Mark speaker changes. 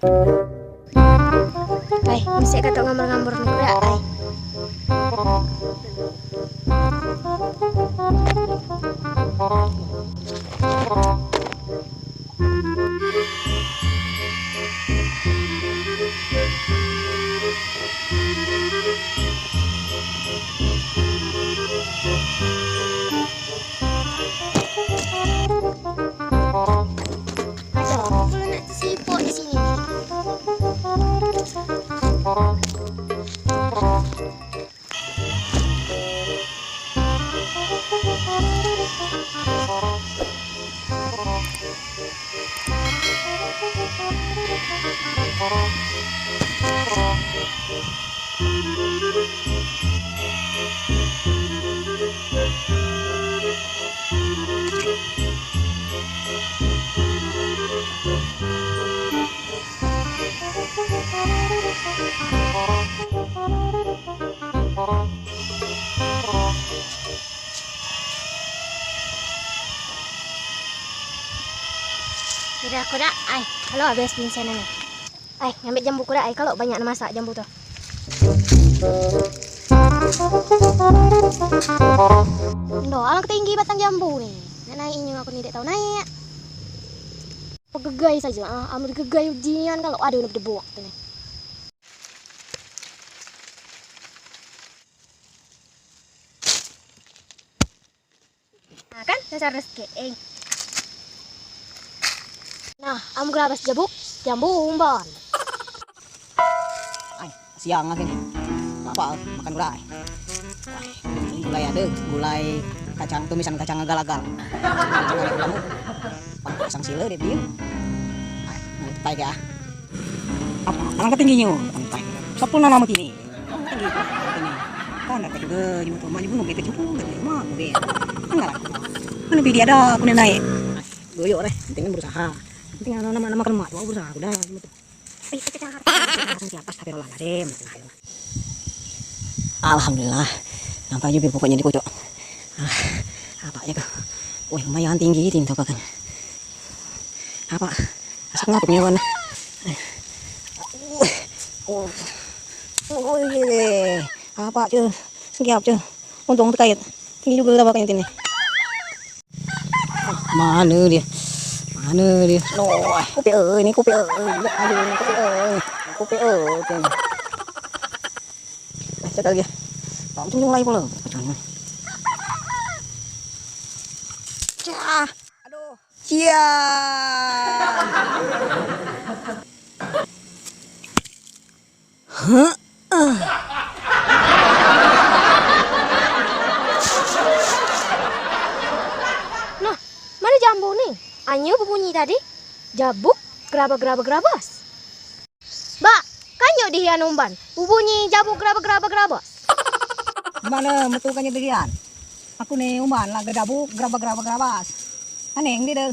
Speaker 1: Ay, bisa kata ngambar-ngambar nih kuda, ay. Aduh, belum nak siput di sini. Sudah kuda, ay. Kalau habis pingsan nih. Ay, ngambil jambu kuda, ay. Kalau banyak masak jambu tuh. Ndoh, alang tinggi batang jambu nih. Naiknya aku nih, tidak tahu naik. Gegai saja, ambil gegai ujian kalau ada udah debu waktu nih. Nah kan, dasar rezeki. Nah, am gerabas jambu umban.
Speaker 2: Ay, siang akhir apa makan gulai. Wah, ini gulai ada, gulai kacang tumisan kacang agal-agal. Kacang agal kamu, pasang sila deh dia. Ay, nanti tay ya. Apa? Angkat tingginya, tay. Sapul nama kini. Tinggi ini. Kan ada juga di motor maju nunggu itu juga, mah gue. Enggak lah. Mana bidi ada aku naik. Goyo deh, pentingnya berusaha. Penting nama kermat, mau berusaha udah gitu. Siapa tapi rolah ladem. Alhamdulillah, nampak juga pokoknya di pojok. Apa ya kok? Wah lumayan tinggi tim tuh kan. Apa? Asap ngapuk nih kan? Oh iya, apa cuy? Siap cuy. Untung terkait. Tinggi juga udah pakai ini. Mana dia? Mana dia? Loh, kopi ini kopi aduh ini kopi cek lagi ya. Tak macam mulai pula. Macam cah. Aduh. Cia.
Speaker 1: Nah, mana jambu nih? Anyo berbunyi tadi. Jabuk, gerabas. Mbak, kanyo di hian umban. Berbunyi jabuk, gerabas.
Speaker 2: Mana metukannya dirian? Aku nih uman lah gerabuk, gerabas. Aneh di deh.